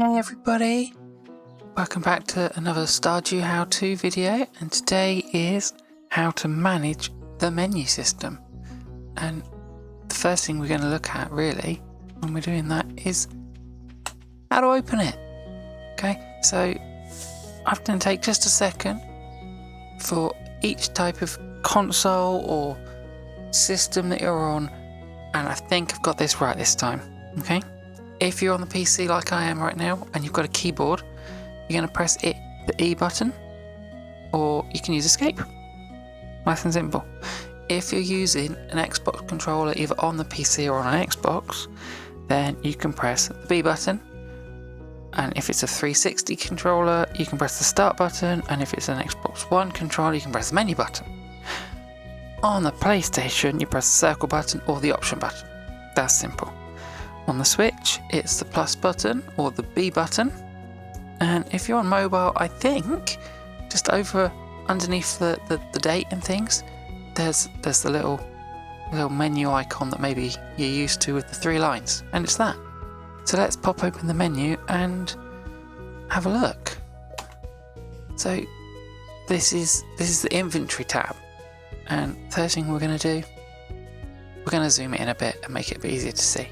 Hey everybody, welcome back to another Stardew How To video, and today is how to manage the menu system. And the first thing we're going to look at really when we're doing that is how to open it. Okay, so I'm going to take just a second for each type of console or system that you're on, and I think I've got this right this time. Okay, if you're on the PC like I am right now and you've got a keyboard, you're going to press the E button, or you can use escape. Nice and simple. If you're using an Xbox controller either on the PC or on an Xbox, then you can press the B button. And if it's a 360 controller, you can press the start button, and if it's an Xbox One controller, you can press the menu button. On the PlayStation, you press the circle button or the option button. That's simple. On the Switch, it's the plus button or the B button. And if you're on mobile, I think just over underneath the date and things, there's the little menu icon that maybe you're used to with the 3 lines, and it's that. So let's pop open the menu and have a look. So this is the inventory tab, and first thing we're going to do, we're going to zoom it in a bit and make it a bit easier to see.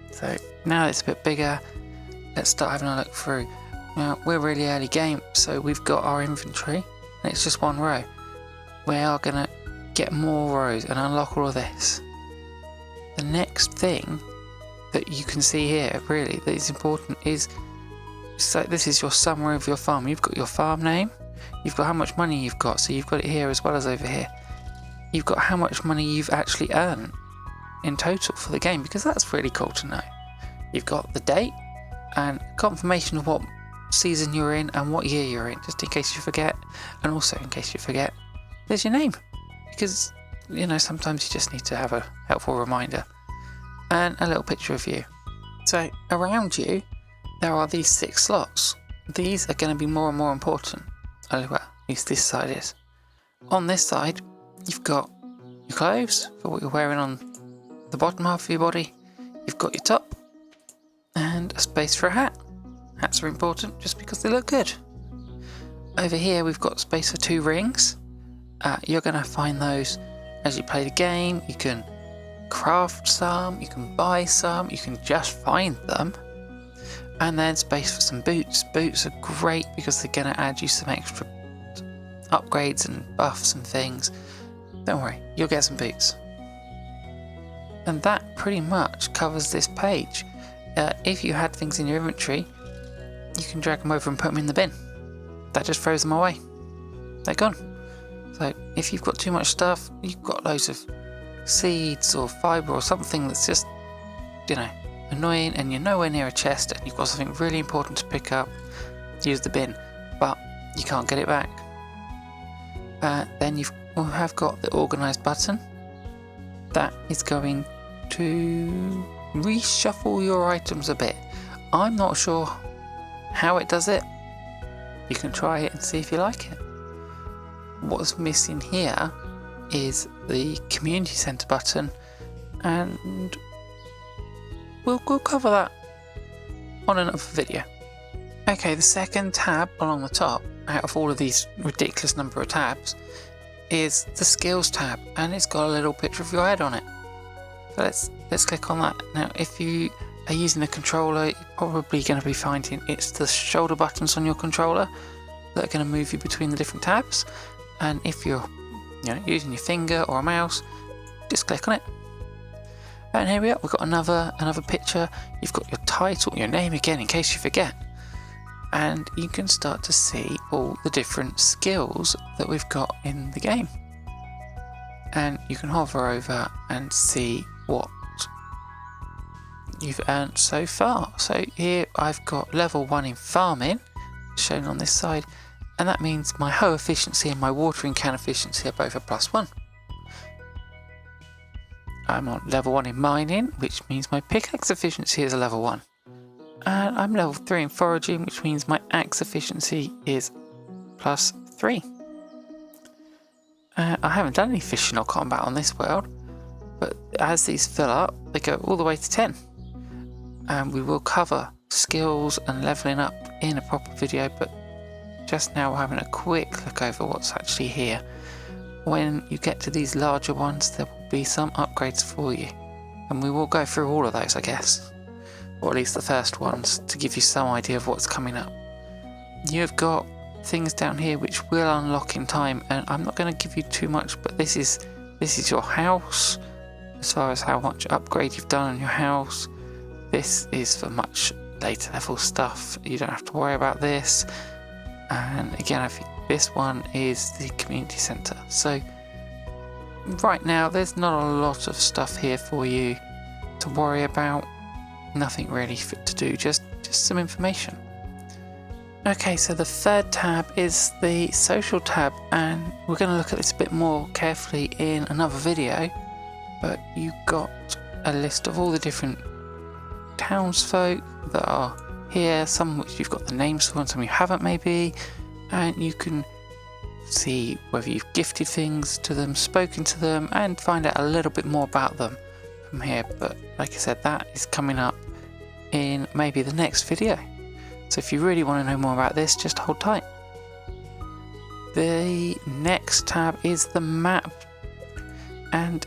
So now that it's a bit bigger, let's start having a look through. Now we're really early game, so we've got our inventory and it's just one row. We are going to get more rows and unlock all of this. The next thing that you can see here really that is important is, so this is your summary of your farm. You've got your farm name, you've got how much money you've got, so you've got it here as well as over here. You've got how much money you've actually earned in total for the game, because that's really cool to know. You've got the date and confirmation of what season you're in and what year you're in, just in case you forget, and also in case you forget, there's your name, because you know sometimes you just need to have a helpful reminder. And a little picture of you. So around you there are these 6 slots. These are going to be more and more important. Oh well, at least this side is. On this side you've got your clothes for what you're wearing on the bottom half of your body. You've got your top and a space for a hat. Hats are important just because they look good. Over here we've got space for 2 rings. You're going to find those as you play the game. You can craft some, you can buy some, you can just find them. And then space for some boots. Boots are great because they're going to add you some extra upgrades and buffs and things. Don't worry, you'll get some boots. And that pretty much covers this page. If you had things in your inventory, you can drag them over and put them in the bin. That just throws them away. They're gone. So if you've got too much stuff, you've got loads of seeds or fibre or something that's just, you know, annoying, and you're nowhere near a chest and you've got something really important to pick up, use the bin, but you can't get it back. Then you have got the organise button. That is going to reshuffle your items a bit. I'm not sure how it does it. You can try it and see if you like it. What's missing here is the community centre button, and we'll cover that on another video. Okay, the second tab along the top out of all of these ridiculous number of tabs is the skills tab, and it's got a little picture of your head on it. So let's click on that. Now if you are using a controller, you're probably going to be finding it's the shoulder buttons on your controller that are going to move you between the different tabs, and if you're using your finger or a mouse, just click on it. And here we are, we've got another picture. You've got your title, your name again in case you forget, and you can start to see all the different skills that we've got in the game, and you can hover over and see what you've earned so far. So here I've got level 1 in farming shown on this side, and that means my hoe efficiency and my watering can efficiency are both a +1. I'm on level 1 in mining, which means my pickaxe efficiency is a level 1. And I'm level 3 in foraging, which means my axe efficiency is +3. I haven't done any fishing or combat on this world, but as these fill up, they go all the way to 10. And we will cover skills and leveling up in a proper video, but just now we're having a quick look over what's actually here. When you get to these larger ones, there will be some upgrades for you, and we will go through all of those, I guess, or at least the first ones, to give you some idea of what's coming up. You've got things down here which will unlock in time, and I'm not going to give you too much, but this is your house. As far as how much upgrade you've done on your house, this is for much later level stuff. You don't have to worry about this. And again, I think this one is the community centre. So right now there's not a lot of stuff here for you to worry about. Nothing really fit to do, just some information. Okay, so the third tab is the social tab, and we're going to look at this a bit more carefully in another video. But you've got a list of all the different townsfolk that are here, some which you've got the names for and some you haven't maybe, and you can see whether you've gifted things to them, spoken to them, and find out a little bit more about them from here. But like I said, that is coming up in maybe the next video. So if you really want to know more about this, just hold tight. The next tab is the map, and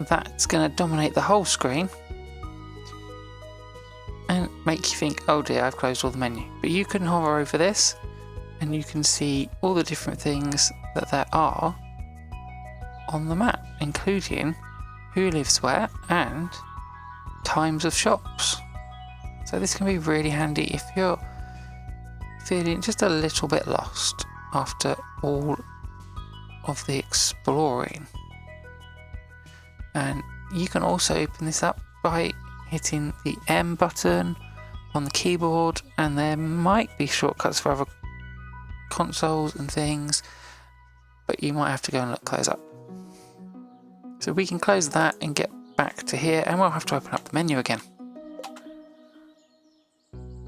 that's going to dominate the whole screen and make you think, oh dear, I've closed all the menu. But you can hover over this and you can see all the different things that there are on the map, including who lives where and times of shops. So this can be really handy if you're feeling just a little bit lost after all of the exploring. And you can also open this up by hitting the M button on the keyboard, and there might be shortcuts for other consoles and things, but you might have to go and look those up. So we can close that and get back to here, and we'll have to open up the menu again.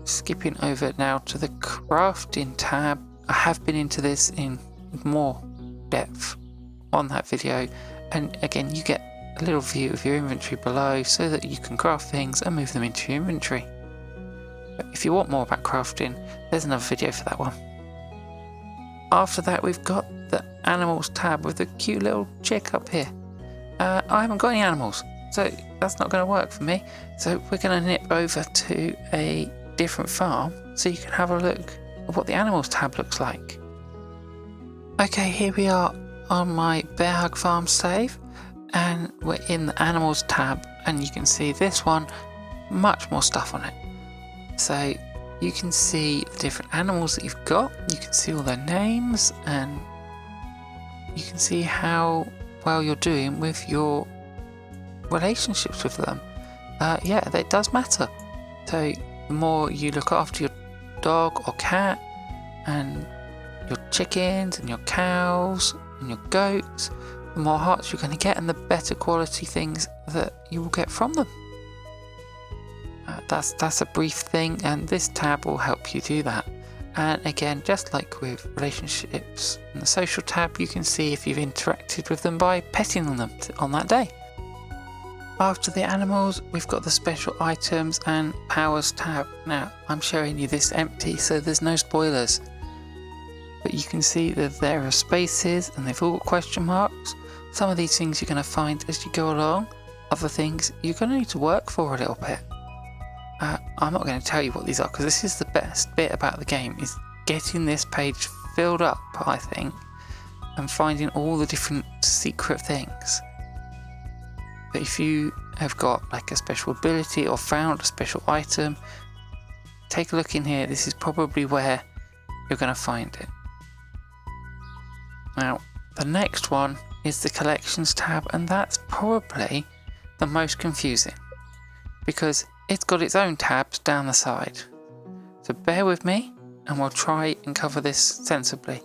Skipping over now to the crafting tab. I have been into this in more depth on that video, and again you get a little view of your inventory below so that you can craft things and move them into your inventory. But if you want more about crafting, there's another video for that one. After that, we've got the animals tab with a cute little chick up here. I haven't got any animals, so that's not going to work for me. So we're going to nip over to a different farm so you can have a look at what the animals tab looks like. Okay, here we are on my Bear Hug Farm save, and we're in the animals tab, and you can see this one, much more stuff on it. So you can see the different animals that you've got, you can see all their names, and you can see how well you're doing with your relationships with them. Yeah, that does matter. So the more you look after your dog or cat, and your chickens and your cows and your goats, the more hearts you're going to get and the better quality things that you will get from them. That's a brief thing, and this tab will help you do that. And again, just like with relationships in the social tab, you can see if you've interacted with them by petting them on that day. After the animals, we've got the special items and powers tab. Now, I'm showing you this empty, so there's no spoilers. But you can see that there are spaces and they've all got question marks. Some of these things you're going to find as you go along. Other things you're going to need to work for a little bit. I'm not going to tell you what these are, because this is the best bit about the game, is getting this page filled up, I think, and finding all the different secret things. But if you have got like a special ability or found a special item, take a look in here. This is probably where you're going to find it. Now, the next one is the collections tab, and that's probably the most confusing because it's got its own tabs down the side. So bear with me and we'll try and cover this sensibly.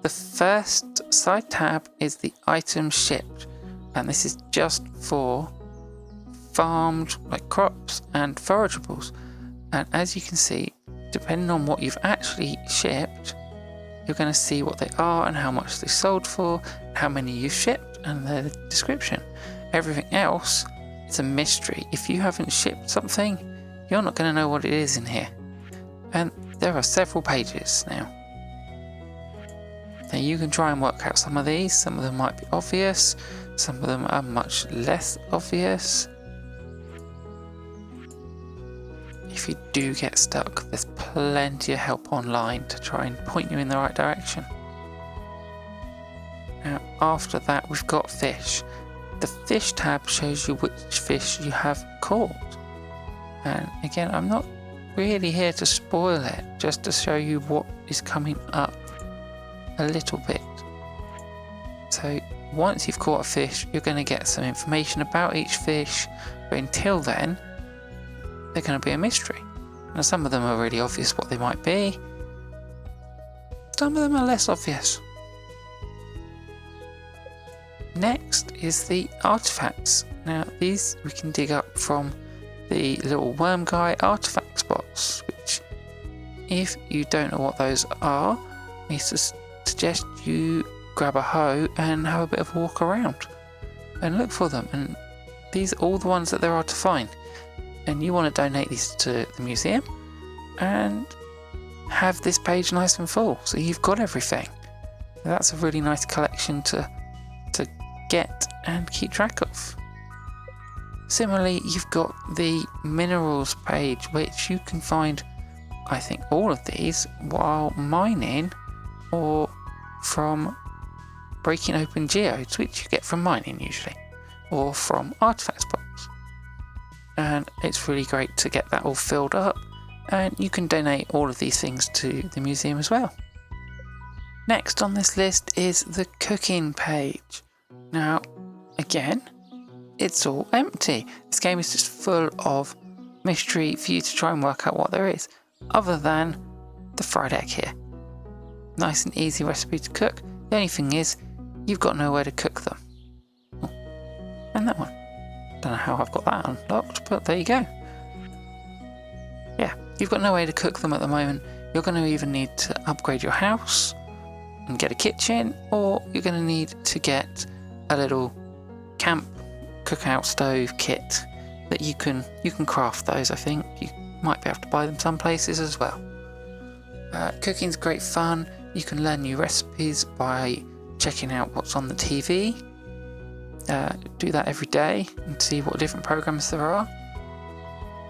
The first side tab is the items shipped, and this is just for farmed like crops and forageables. And as you can see, depending on what you've actually shipped, you're going to see what they are and how much they sold for, how many you shipped, and the description. Everything else is a mystery. If you haven't shipped something, you're not going to know what it is in here. And there are several pages now. Now you can try and work out some of these. Some of them might be obvious, some of them are much less obvious. If you do get stuck, there's plenty of help online to try and point you in the right direction. Now after that we've got fish. The fish tab shows you which fish you have caught. And again, I'm not really here to spoil it, just to show you what is coming up a little bit. So once you've caught a fish, you're going to get some information about each fish, but until then they're going to be a mystery. Now some of them are really obvious what they might be, some of them are less obvious. Next is the artifacts. Now these we can dig up from the little worm guy artifact spots, which if you don't know what those are, I suggest you grab a hoe and have a bit of a walk around and look for them. And these are all the ones that there are to find, and you want to donate these to the museum and have this page nice and full, so you've got everything. That's a really nice collection to get and keep track of. Similarly, you've got the minerals page, which you can find, I think, all of these while mining or from breaking open geodes, which you get from mining usually, or from artifact spots. And it's really great to get that all filled up, and you can donate all of these things to the museum as well. Next on this list is the cooking page. Now, again, it's all empty. This game is just full of mystery for you to try and work out what there is, other than the fried egg here. Nice and easy recipe to cook. The only thing is, you've got nowhere to cook them. Oh, and that one. Don't know how I've got that unlocked, but there you go. Yeah, you've got no way to cook them at the moment. You're going to either need to upgrade your house and get a kitchen, or you're going to need to get a little camp cookout stove kit that you can craft those. I think you might be able to buy them some places as well. Cooking's great fun. You can learn new recipes by checking out what's on the TV. Do that every day and see what different programs there are.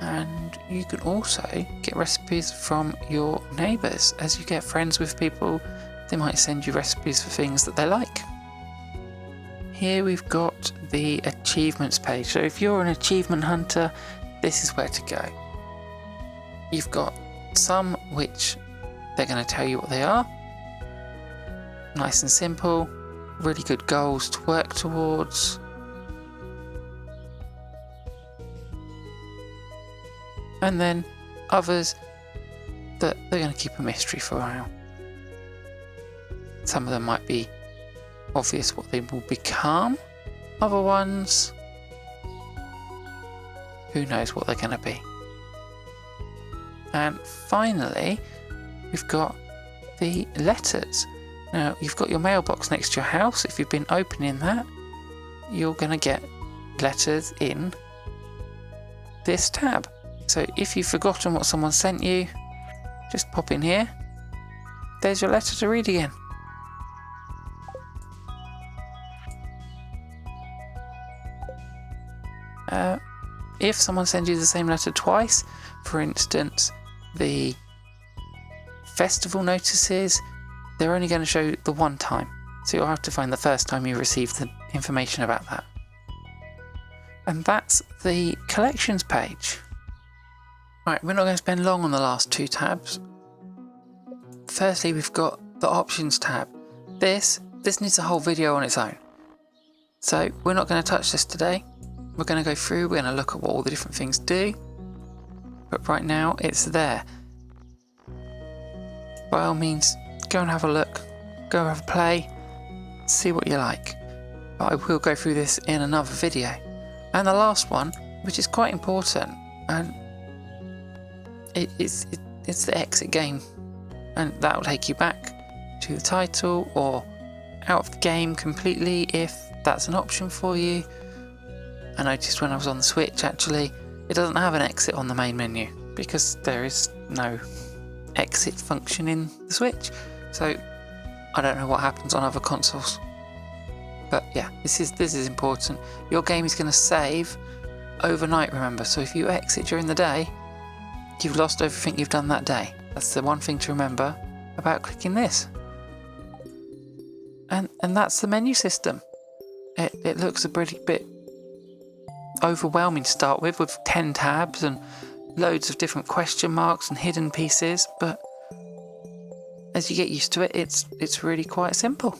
And you can also get recipes from your neighbours. As you get friends with people, they might send you recipes for things that they like. Here we've got the achievements page. So if you're an achievement hunter, this is where to go. You've got some which they're going to tell you what they are. Nice and simple, really good goals to work towards. And then others that they're going to keep a mystery for a while. Some of them might be obvious what they will become. Other ones, who knows what they're going to be. And finally, we've got the letters. Now, you've got your mailbox next to your house. If you've been opening that, you're going to get letters in this tab. So if you've forgotten what someone sent you, just pop in here. There's your letter to read again. If someone sends you the same letter twice, for instance, the festival notices, they're only going to show the one time. So you'll have to find the first time you received the information about that. And that's the collections page. Right, we're not going to spend long on the last two tabs. Firstly, we've got the options tab. This needs a whole video on its own. So we're not going to touch this today. We're going to go through, we're going to look at what all the different things do. But right now, it's there. By all means, go and have a look. Go have a play. See what you like. But I will go through this in another video. And the last one, which is quite important, and it's the exit game. And that will take you back to the title or out of the game completely if that's an option for you. I noticed when I was on the Switch, actually, it doesn't have an exit on the main menu because there is no exit function in the Switch. So I don't know what happens on other consoles. But yeah, this is important. Your game is going to save overnight, remember. So if you exit during the day, you've lost everything you've done that day. That's the one thing to remember about clicking this. And that's the menu system. It looks a pretty bit overwhelming to start with 10 tabs and loads of different question marks and hidden pieces, but as you get used to it, it's really quite simple.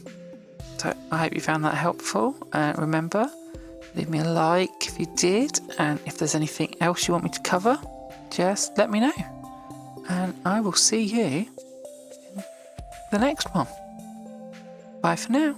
So I hope you found that helpful. Remember, leave me a like if you did, and if there's anything else you want me to cover, just let me know. And I will see you in the next one. Bye for now.